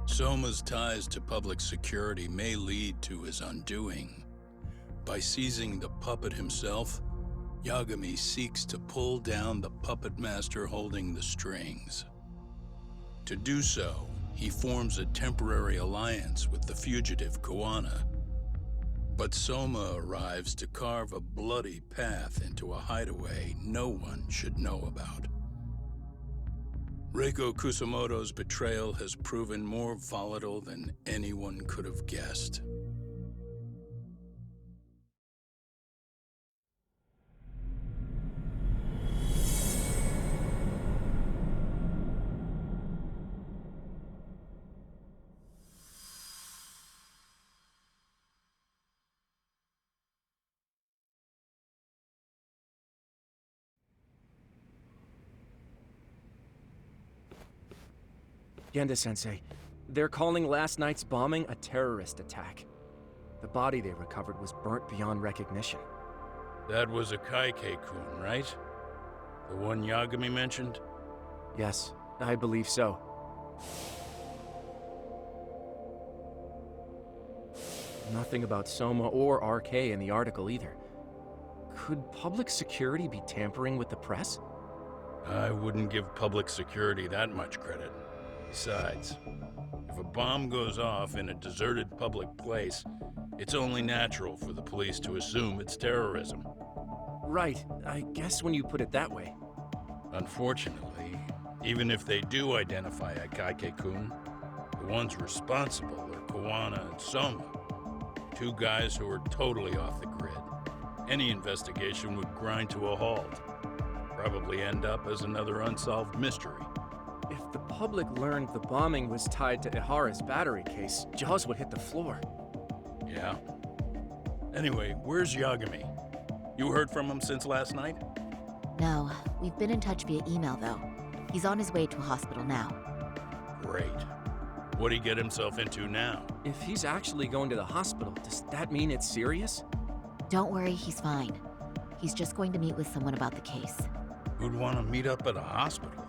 Soma's ties to public security may lead to his undoing. By seizing the puppet himself, Yagami seeks to pull down the puppet master holding the strings. To do so, he forms a temporary alliance with the fugitive Kuwana. But Soma arrives to carve a bloody path into a hideaway no one should know about. Reiko Kusamoto's betrayal has proven more volatile than anyone could have guessed. Genda-sensei, they're calling last night's bombing a terrorist attack. The body they recovered was burnt beyond recognition. That was a Kaike-kun, right? The one Yagami mentioned? Yes, I believe so. Nothing about Soma or RK in the article either. Could public security be tampering with the press? I wouldn't give public security that much credit. Besides, if a bomb goes off in a deserted public place, it's only natural for the police to assume it's terrorism. Right, I guess when you put it that way. Unfortunately, even if they do identify a Kaike-kun, the ones responsible are Kuwana and Soma, two guys who are totally off the grid. Any investigation would grind to a halt, probably end up as another unsolved mystery. If the public learned the bombing was tied to Ihara's battery case, jaws would hit the floor. Yeah. Anyway, where's Yagami? You heard from him since last night? No, we've been in touch via email though. He's on his way to a hospital now. Great. What'd he get himself into now? If he's actually going to the hospital, does that mean it's serious? Don't worry, he's fine. He's just going to meet with someone about the case. Who'd want to meet up at a hospital?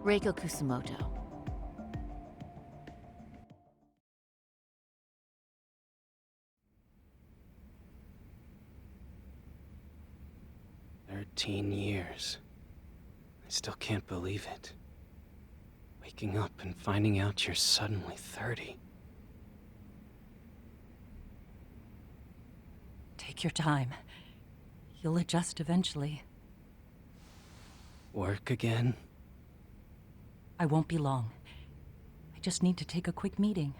Reiko Kusumoto. "13 years. I still can't believe it. Waking up and finding out you're suddenly 30. Take your time. You'll adjust eventually. Work again? I won't be long. I just need to take a quick meeting.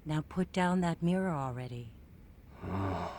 Now put down that mirror already. Oh.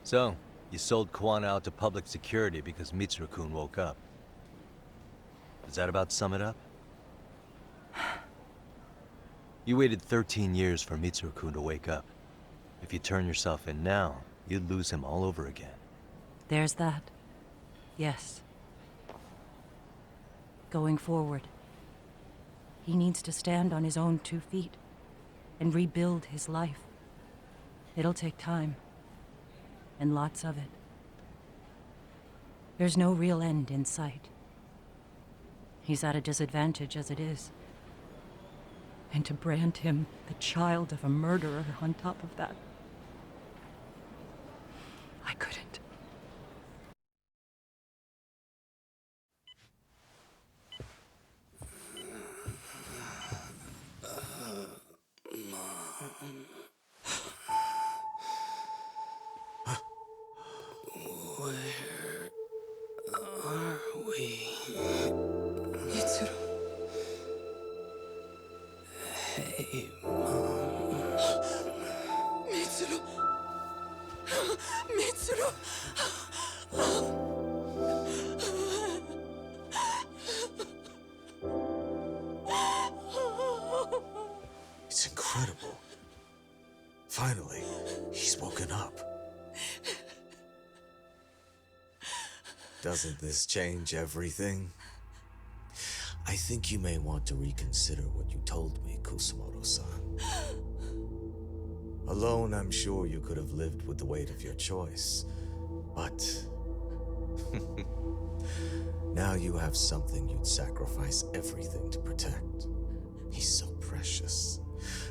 So, you sold Kuwana out to public security because Mitsuru-kun woke up. Does that about sum it up? You waited 13 years for Mitsuru-kun to wake up. If you turn yourself in now, you'd lose him all over again. There's that. Yes. Going forward, he needs to stand on his own 2 feet and rebuild his life. It'll take time. And lots of it. There's no real end in sight. He's at a disadvantage as it is. And to brand him the child of a murderer on top of that, I couldn't. Mitsuru! Mitsuru! It's incredible. Finally, he's woken up. Doesn't this change everything? I think you may want to reconsider what you told me, Kusumoto-san. Alone, I'm sure you could have lived with the weight of your choice, but... now you have something you'd sacrifice everything to protect. He's so precious,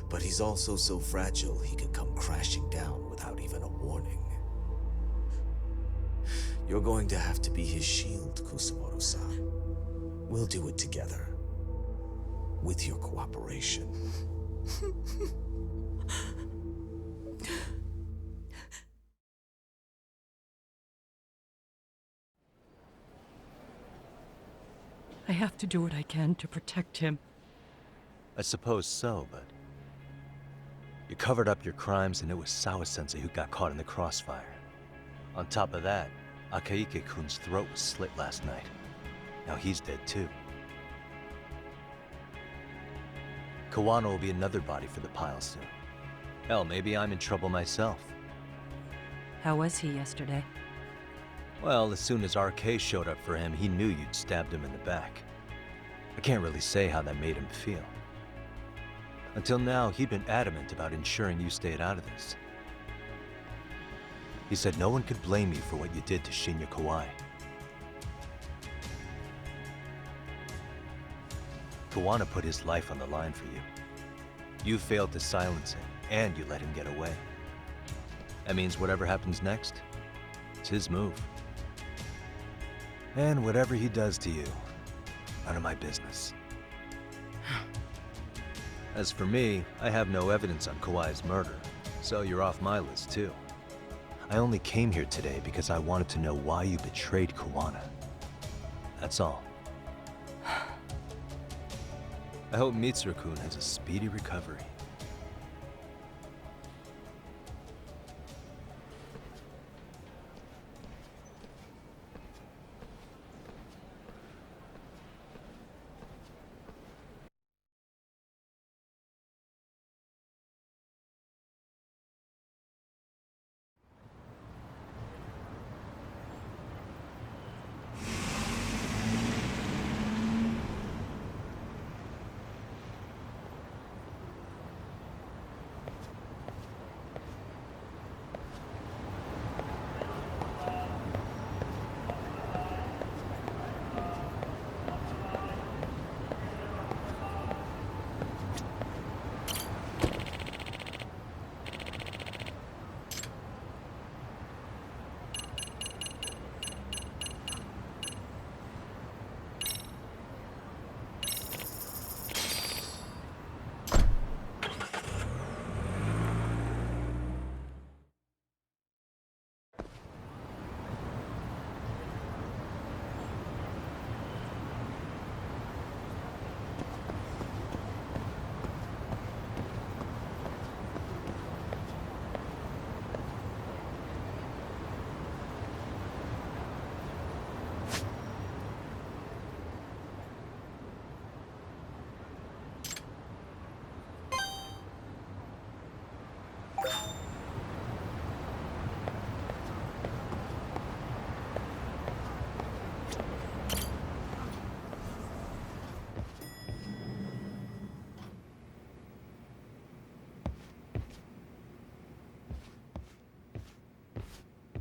but he's also so fragile he could come crashing down without even a warning. You're going to have to be his shield, Kusumoto-san. We'll do it together. With your cooperation. I have to do what I can to protect him. I suppose so, but... You covered up your crimes and it was Sawa-sensei who got caught in the crossfire. On top of that, Akaike-kun's throat was slit last night. Now he's dead too. Kawano will be another body for the pile soon. Hell, maybe I'm in trouble myself. How was he yesterday? Well, as soon as RK showed up for him, he knew you'd stabbed him in the back. I can't really say how that made him feel. Until now, he'd been adamant about ensuring you stayed out of this. He said no one could blame you for what you did to Shinya Kawai. Kawano put his life on the line for you. You failed to silence him, and you let him get away. That means whatever happens next, it's his move. And whatever he does to you, none of my business. As for me, I have no evidence on Kawai's murder, so you're off my list too. I only came here today because I wanted to know why you betrayed Kawano. That's all. I hope Mitsuru-kun has a speedy recovery.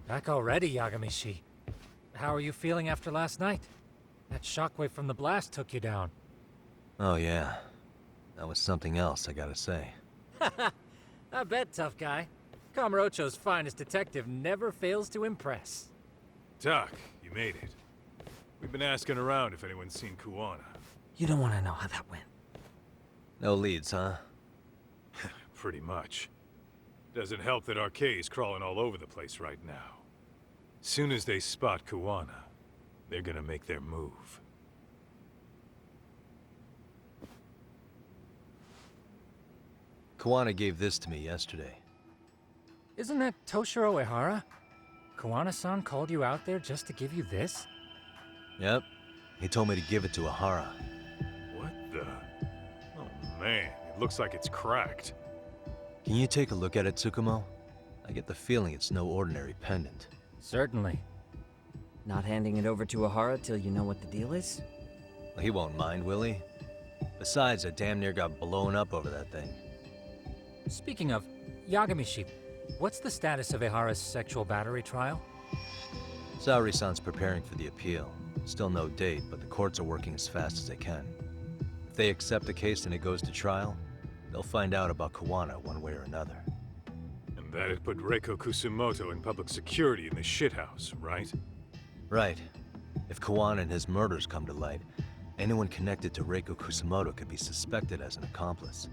Back already, Yagamishi. How are you feeling after last night? That shockwave from the blast took you down. Oh yeah, that was something else, I gotta say. I bet, tough guy. Kamurocho's finest detective never fails to impress. Doc, you made it. We've been asking around if anyone's seen Kuwana. You don't want to know how that went. No leads, huh? Pretty much. Doesn't help that RK's crawling all over the place right now. Soon as they spot Kuwana, they're gonna make their move. Kawana gave this to me yesterday. Isn't that Toshiro Ehara? Kawana-san called you out there just to give you this? Yep. He told me to give it to Ehara. What the? Oh man, it looks like it's cracked. Can you take a look at it, Tsukumo? I get the feeling it's no ordinary pendant. Certainly. Not handing it over to Ehara till you know what the deal is? Well, he won't mind, will he? Besides, I damn near got blown up over that thing. Speaking of, Yagami-shi, what's the status of Ehara's sexual battery trial? Saori-san's preparing for the appeal. Still no date, but the courts are working as fast as they can. If they accept the case and it goes to trial, they'll find out about Kawana one way or another. And that'd put Reiko Kusumoto in public security in the shithouse, right? Right. If Kawana and his murders come to light, anyone connected to Reiko Kusumoto could be suspected as an accomplice.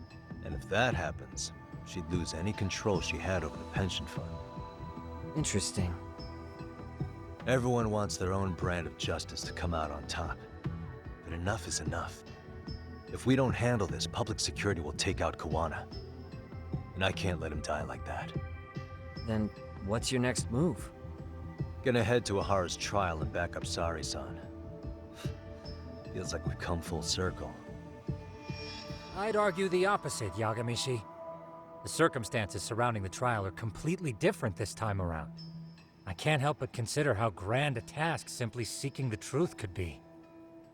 And if that happens, she'd lose any control she had over the pension fund. Interesting. Everyone wants their own brand of justice to come out on top. But enough is enough. If we don't handle this, public security will take out Kawana. And I can't let him die like that. Then what's your next move? Gonna head to Ehara's trial and back up Saori-san. Feels like we've come full circle. I'd argue the opposite, Yagami-shi. The circumstances surrounding the trial are completely different this time around. I can't help but consider how grand a task simply seeking the truth could be.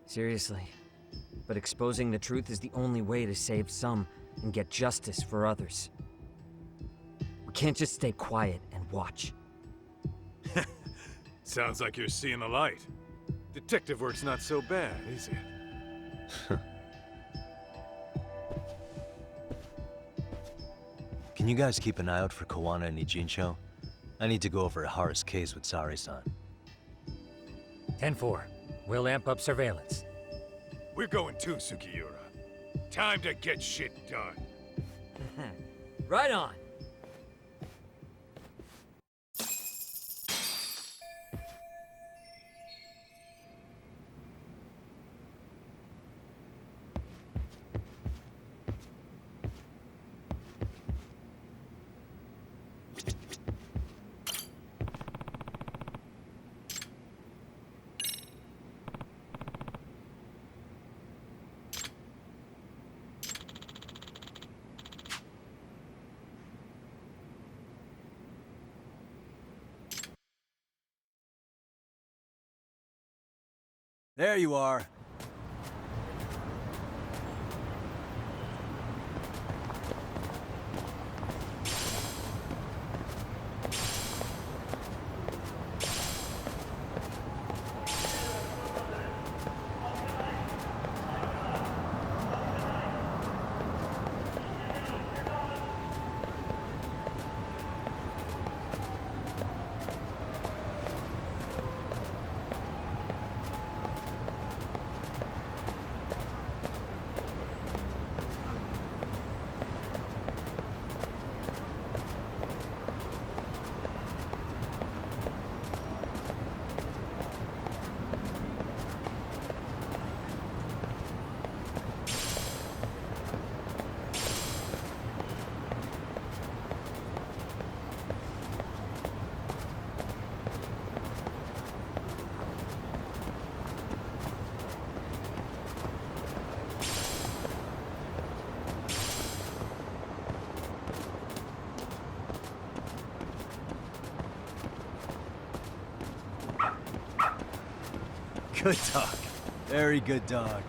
Seriously. But exposing the truth is the only way to save some and get justice for others. We can't just stay quiet and watch. Sounds like you're seeing the light. Detective work's not so bad, is it? Can you guys keep an eye out for Kawana and Ijincho? I need to go over Ehara's case with Saori-san. 10-4. We'll amp up surveillance. We're going too, Sukiura. Time to get shit done. Right on! There you are. Good dog. Very good dog.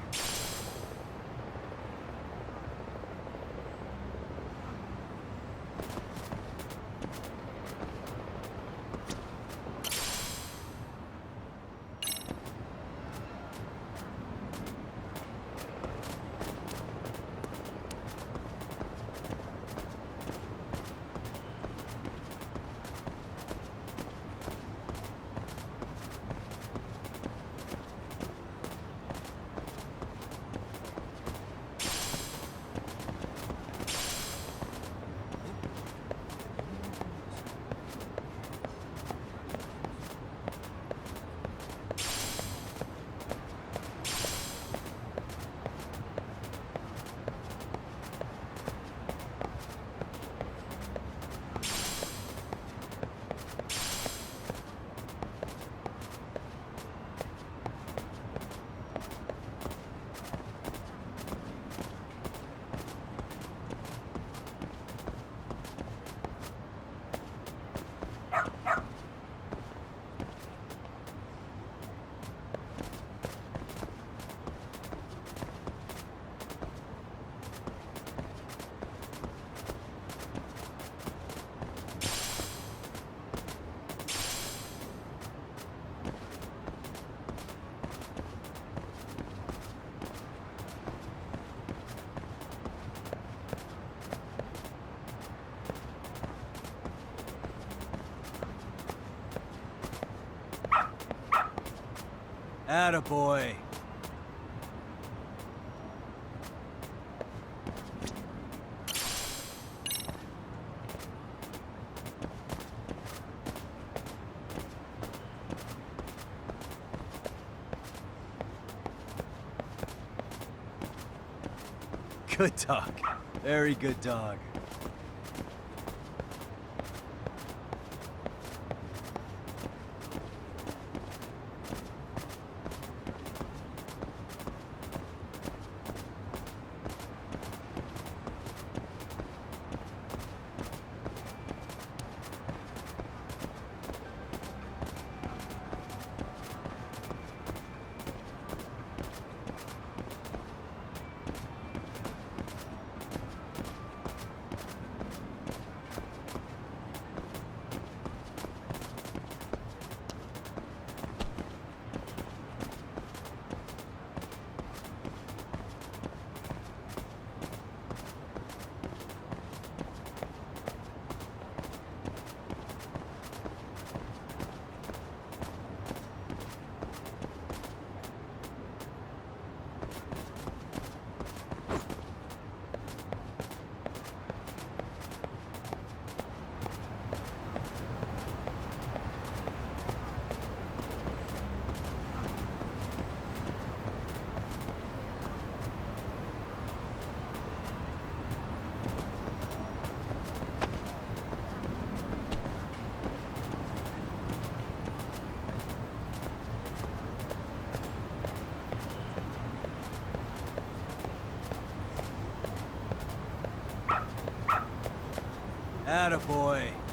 Attaboy. Good dog. Very good dog. Attaboy.